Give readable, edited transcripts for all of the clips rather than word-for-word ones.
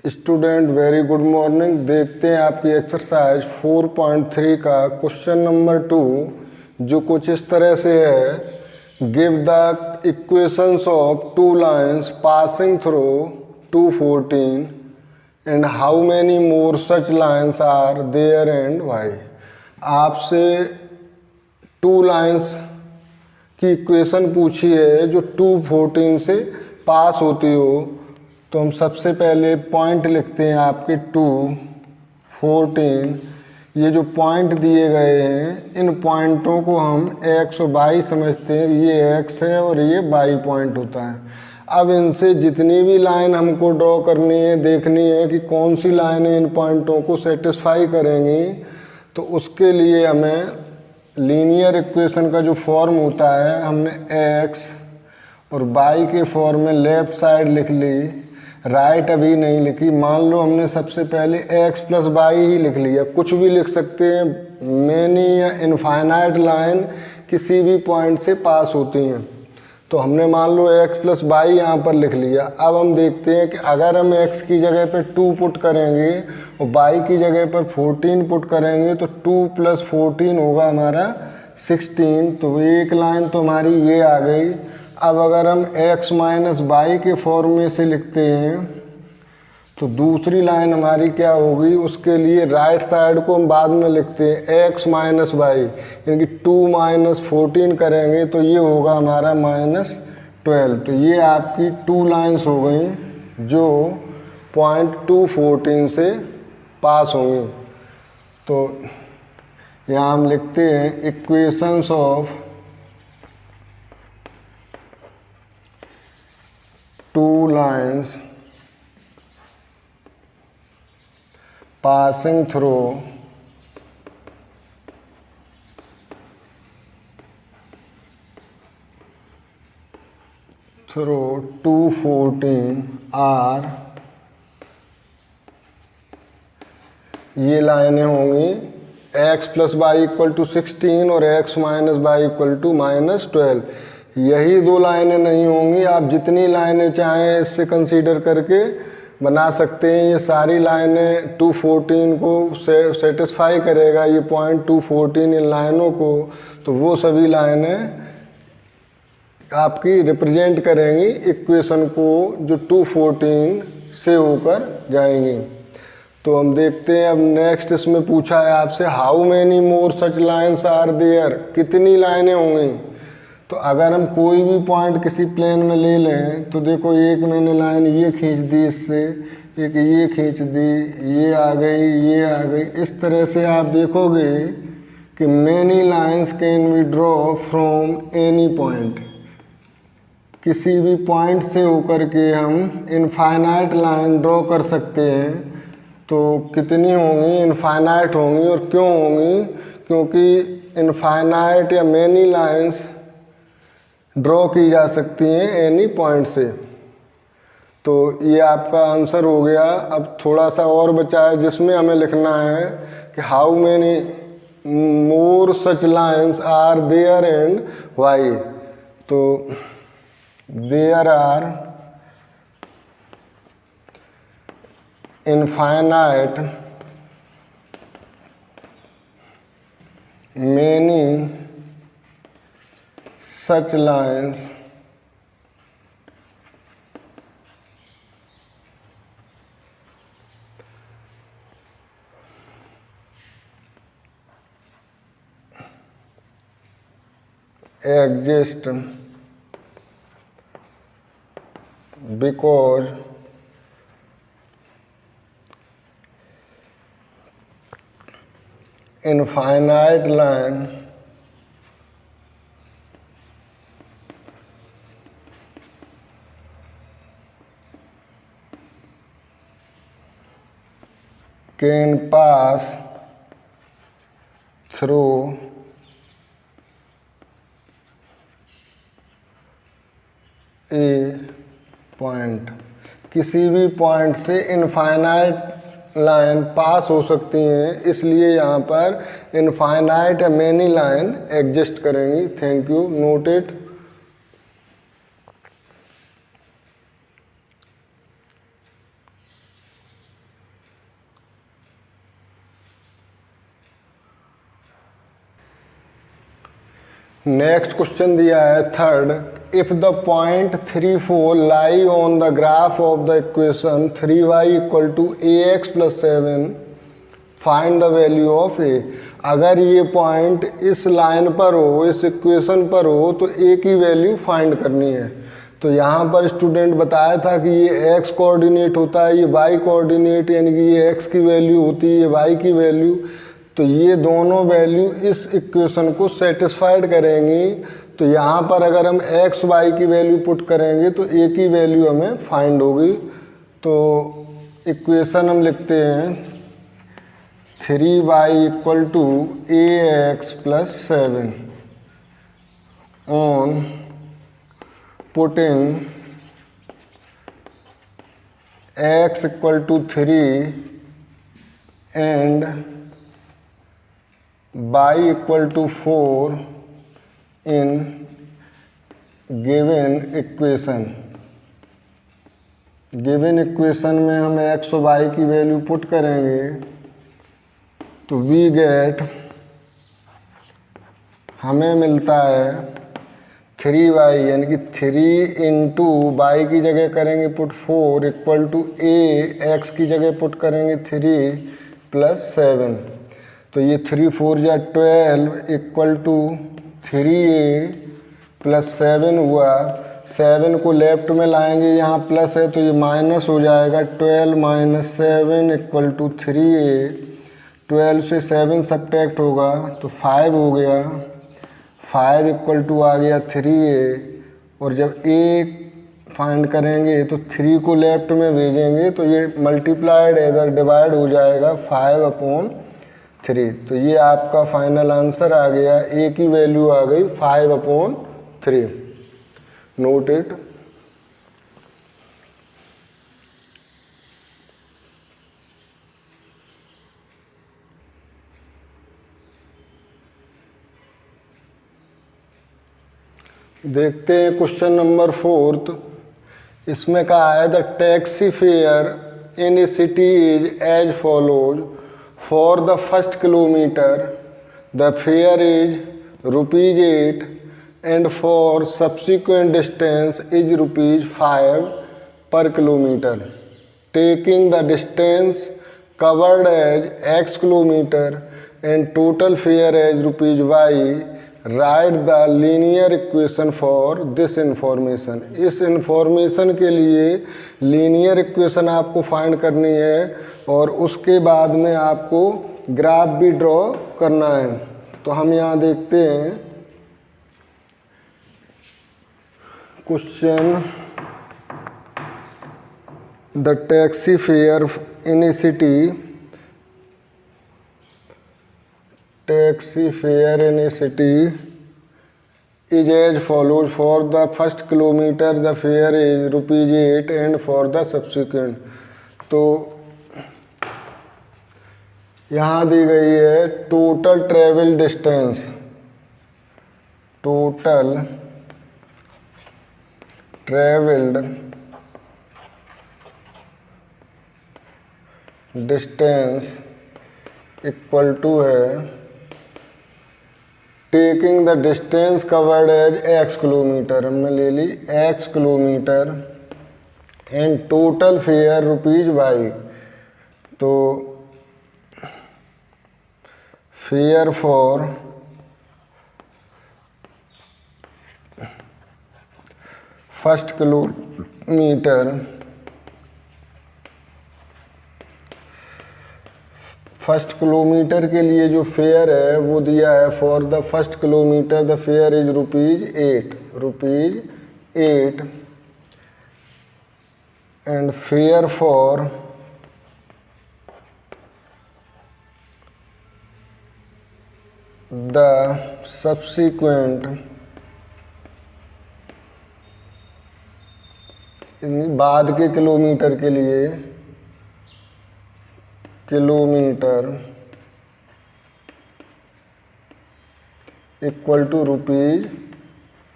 Student very good morning. देखते हैं आपकी एक्सरसाइज 4.3 का क्वेश्चन नंबर 2, जो कुछ इस तरह से है। Give the equations of two lines passing through 214 and how many more such lines are there and why. आपसे टू लाइंस की इक्वेशन पूछी है जो 214 से पास होती हो। तो हम सबसे पहले पॉइंट लिखते हैं आपके 214। ये जो पॉइंट दिए गए हैं, इन पॉइंटों को हम x और y समझते हैं। ये x है और ये y पॉइंट होता है। अब इनसे जितनी भी लाइन हमको ड्रॉ करनी है, देखनी है कि कौन सी लाइन इन पॉइंटों को सेटिस्फाई करेंगी। तो उसके लिए हमें लीनियर इक्वेशन का जो फॉर्म होता है, हमने x और y के फॉर्म में लेफ़्ट साइड लिख ली, राइट अभी नहीं लिखी। मान लो हमने सबसे पहले x प्लस वाई ही लिख लिया, कुछ भी लिख सकते हैं। मैनी या इनफाइनाइट लाइन किसी भी पॉइंट से पास होती हैं। तो हमने मान लो x प्लस वाई यहाँ पर लिख लिया। अब हम देखते हैं कि अगर हम x की जगह पे 2 पुट करेंगे और y की जगह पर 14 पुट करेंगे तो 2 + 14 होगा हमारा 16। तो एक लाइन तो हमारी ये आ गई। अब अगर हम x माइनस वाई के फॉर्म में से लिखते हैं तो दूसरी लाइन हमारी क्या होगी, उसके लिए राइट साइड को हम बाद में लिखते हैं x माइनस वाई, यानी कि 2 - 14 करेंगे तो ये होगा हमारा -12। तो ये आपकी 2 लाइंस हो गई जो पॉइंट 214 से पास होंगी। तो यहाँ हम लिखते हैं equations of two lines passing through 214 are, ये लाइनें होंगी x plus y equal to 16 और x minus y equal to -12। यही दो लाइनें नहीं होंगी, आप जितनी लाइनें चाहें इससे कंसीडर करके बना सकते हैं। ये सारी लाइनें 214 को सेटिस्फाई करेगा, ये पॉइंट 214 इन लाइनों को। तो वो सभी लाइनें आपकी रिप्रेजेंट करेंगी इक्वेशन को जो 214 से होकर जाएंगी। तो हम देखते हैं अब नेक्स्ट इसमें पूछा है आपसे how many more such lines are there, कितनी लाइनें होंगी। तो अगर हम कोई भी पॉइंट किसी प्लेन में ले लें तो देखो, एक मैंने लाइन ये खींच दी, इससे एक ये खींच दी, ये आ गई, ये आ गई। इस तरह से आप देखोगे कि many lines can be draw from any point, किसी भी पॉइंट से होकर के हम इनफाइनाइट लाइन ड्रॉ कर सकते हैं। तो कितनी होंगी, इनफाइनाइट होंगी। और क्यों होंगी, क्योंकि इनफाइनाइट या मैनी लाइंस ड्रॉ की जा सकती हैं एनी पॉइंट से। तो ये आपका आंसर हो गया। अब थोड़ा सा और बचा है जिसमें हमें लिखना है कि how many more such lines are there and why. तो there are infinite many such lines exist because infinite line can pass through a point, किसी भी पॉइंट से इनफाइनाइट लाइन पास हो सकती हैं, इसलिए यहाँ पर इनफाइनाइट या मैनी लाइन एग्जिस्ट करेंगी। Thank you, noted. Next question दिया है third, if the point 3, 4 lie on the graph of the equation 3y equal to ax plus 7 find the value of a। अगर ये पॉइंट इस line पर हो, इस equation पर हो, तो a की वैल्यू फाइंड करनी है। तो यहाँ पर स्टूडेंट बताया था कि ये x कोऑर्डिनेट होता है, ये y कोऑर्डिनेट, यानी कि ये x की वैल्यू होती है, ये y की वैल्यू। तो ये दोनों वैल्यू इस इक्वेशन को सेटिस्फाइड करेंगी। तो यहाँ पर अगर हम x y की वैल्यू पुट करेंगे तो a की वैल्यू हमें फाइंड होगी। तो इक्वेशन हम लिखते हैं 3y equal to ax plus 7 on putting x equal to 3 and y equal to 4 in given equation. Given equation में हम x और y की वैल्यू पुट करेंगे तो वी गेट, हमें मिलता है 3y यानी कि 3 इंटू वाई की जगह करेंगे put 4 equal to a, x की जगह पुट करेंगे 3 प्लस 7। तो ये 3 4 या 12 इक्वल टू 3a प्लस 7 हुआ। 7 को लेफ्ट में लाएंगे, यहाँ प्लस है तो ये माइनस हो जाएगा। 12 माइनस 7 इक्वल टू 3a। 12 से 7 सब्ट्रैक्ट होगा तो 5 हो गया। 5 इक्वल टू आ गया 3a। और जब a फाइंड करेंगे तो 3 को लेफ्ट में भेजेंगे तो ये मल्टीप्लाइड इधर डिवाइड हो जाएगा 5/3। तो ये आपका फाइनल आंसर आ गया। a की वैल्यू आ गई 5/3। Note it. देखते हैं क्वेश्चन नंबर 4। इसमें कहा है the taxi fare in a city is as follows. For the first kilometre the fare is ₹8 and for subsequent distance is ₹5 per kilometre. Taking the distance covered as x kilometre and total fare as ₹y, right the linear equation for this information. इस information के लिए linear equation आपको find करनी है और उसके बाद में आपको ग्राफ भी ड्रॉ करना है। तो हम यहाँ देखते हैं question, the taxi fare in a city, taxi fare in a city is as follows. For the first kilometer the fare is ₹8 and for the subsequent। तो यहाँ दी गई है total travel distance, total travelled distance equal to है taking the distance covered as x kilometre, हमने ले ली x kilometre and total fare ₹y। तो fare for first kilometre, first kilometre के लिए जो फेयर है वो दिया है for the first kilometre the fare is ₹8 and fare for the subsequent, बाद के किलोमीटर के लिए किलोमीटर इक्वल टू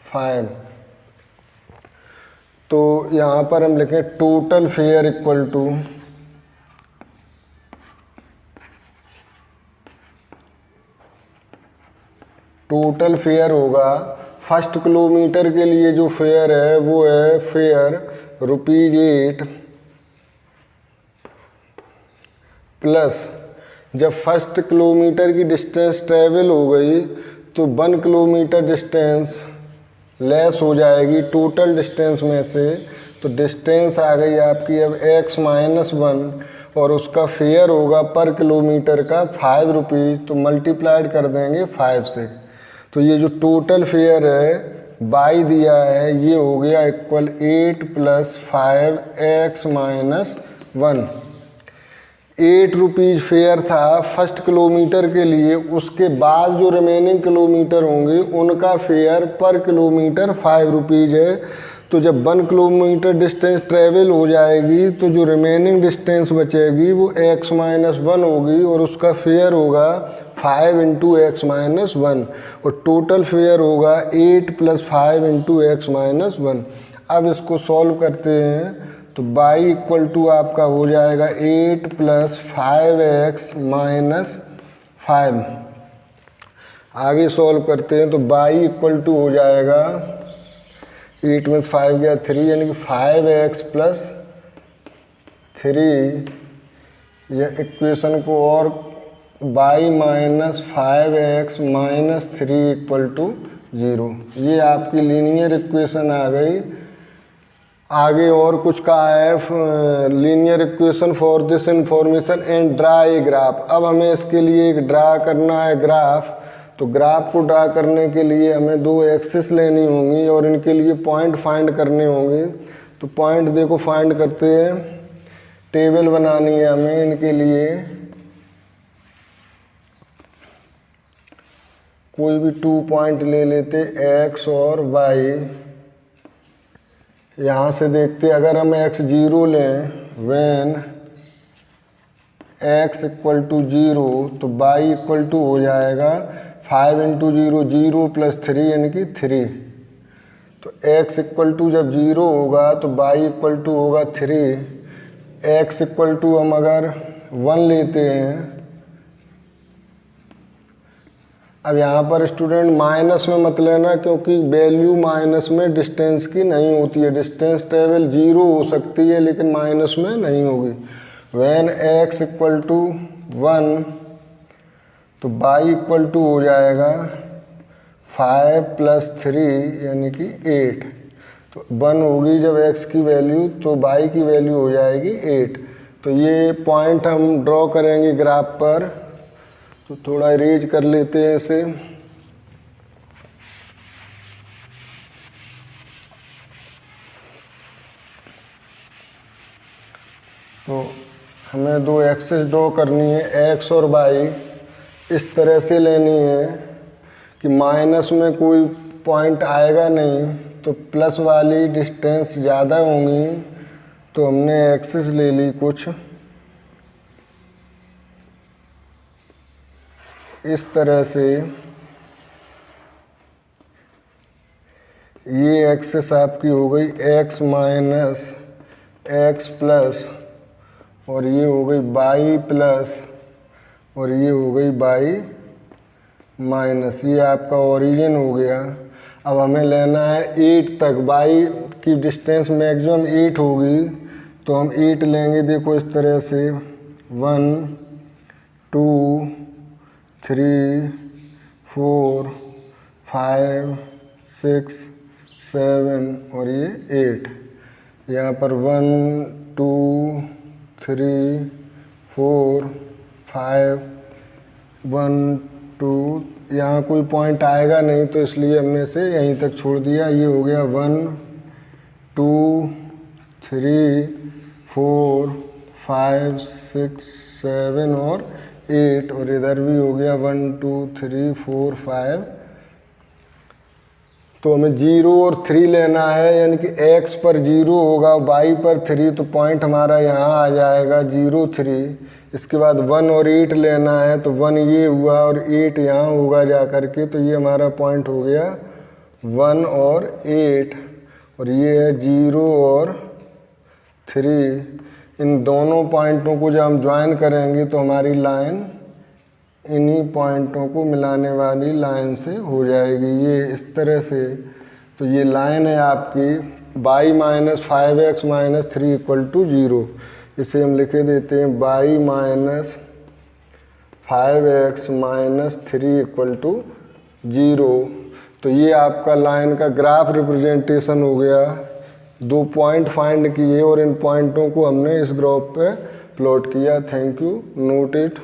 ₹5। तो यहाँ पर हम लिखें total fare equal to total fare होगा, फर्स्ट किलोमीटर के लिए जो फेयर है वो है फेयर ₹8 प्लस जब फर्स्ट किलोमीटर की डिस्टेंस ट्रेवल हो गई तो 1 किलोमीटर डिस्टेंस लेस हो जाएगी टोटल डिस्टेंस में से, तो डिस्टेंस आ गई आपकी अब x-1 और उसका फेयर होगा पर किलोमीटर का ₹5, तो मल्टीप्लाइड कर देंगे 5 से। तो ये जो टोटल फेयर है बाई दिया है ये हो गया इक्वल 8 + 5x-1। ₹8 फेयर था फर्स्ट किलोमीटर के लिए, उसके बाद जो रिमेनिंग किलोमीटर होंगे उनका फेयर पर किलोमीटर ₹5 है। तो जब 1 किलोमीटर डिस्टेंस ट्रेवल हो जाएगी तो जो रिमेनिंग डिस्टेंस बचेगी वो x-1 होगी और उसका फेयर होगा 5 × x-1 और टोटल फेयर होगा 8 + 5 × x-1। अब इसको सॉल्व करते हैं तो y = आपका हो जाएगा 8 + 5x-5। आगे सॉल्व करते हैं तो y = हो जाएगा 8 में 5 गया 3, यानी कि 5x + 3। यह इक्वेशन को और y - 5x - 3 = 0। ये आपकी लीनियर इक्वेशन आ गई। आगे और कुछ कहा है, linear equation for this information and draw a graph. अब हमें इसके लिए एक ड्रा करना है ग्राफ। तो ग्राफ को ड्रा करने के लिए हमें 2 एक्सिस लेनी होंगी और इनके लिए पॉइंट फाइंड करने होंगे। तो पॉइंट देखो फाइंड करते हैं, टेबल बनानी है हमें इनके लिए। कोई भी 2 पॉइंट ले लेते x और y। यहाँ से देखते अगर हम x0 लें, व्हेन x = 0 तो y = हो जाएगा 5 × 0 0 + 3 यानी कि 3। तो x = जब 0 होगा तो y = होगा 3। x = हम अगर 1 लेते हैं, अब यहाँ पर स्टूडेंट माइनस में मत लेना क्योंकि वैल्यू माइनस में डिस्टेंस की नहीं होती है। डिस्टेंस ट्रेवल 0 हो सकती है लेकिन माइनस में नहीं होगी। व्हेन x = 1 तो y = हो जाएगा 5 + 3 यानी कि 8। तो 1 होगी जब x की वैल्यू तो y की वैल्यू हो जाएगी 8। तो ये पॉइंट हम ड्रॉ करेंगे ग्राफ पर। तो थोड़ा इरेज कर लेते हैं इसे। तो हमें 2 एक्सिस ड्रॉ करनी है, x और y इस तरह से लेनी है कि माइनस में कोई पॉइंट आएगा नहीं, तो प्लस वाली डिस्टेंस ज़्यादा होंगी। तो हमने एक्सिस ले ली कुछ इस तरह से। ये एक्सिस आपकी हो गई x - x प्लस, और ये हो गई y प्लस, और ये हो गई y माइनस। ये आपका ओरिजिन हो गया। अब हमें लेना है 8 तक। y की डिस्टेंस मैक्सिमम 8 होगी तो हम 8 लेंगे। देखो इस तरह से 1 2 3 4 5 6 7 और ये 8। यहाँ पर 1 2 3 4 5 1 2, यहाँ कोई पॉइंट आएगा नहीं तो इसलिए हमने इसे यहीं तक छोड़ दिया। ये हो गया 1 2 3 4 5 6 7 और 8, और इधर भी हो गया 1 2 3 4 5। तो हमें 0 और 3 लेना है, यानी कि x पर 0 होगा, y पर 3, तो पॉइंट हमारा यहाँ आ जाएगा 0 3। इसके बाद 1 और 8 लेना है, तो 1 ये हुआ और 8 यहाँ होगा जा कर के, तो ये हमारा पॉइंट हो गया 1 और 8। और ये है 0 और 3। इन दोनों पॉइंटों को जब हम ज्वाइन करेंगे तो हमारी लाइन इन्हीं पॉइंटों को मिलाने वाली लाइन से हो जाएगी, ये इस तरह से। तो ये लाइन है आपकी y minus 5x minus 3 equal to 0। इसे हम लिखे देते हैं y minus 5x minus 3 equal to 0। तो ये आपका लाइन का ग्राफ रिप्रेजेंटेशन हो गया। 2 पॉइंट फाइंड किए और इन पॉइंटों को हमने इस ग्राफ पे प्लॉट किया। Thank you, note it.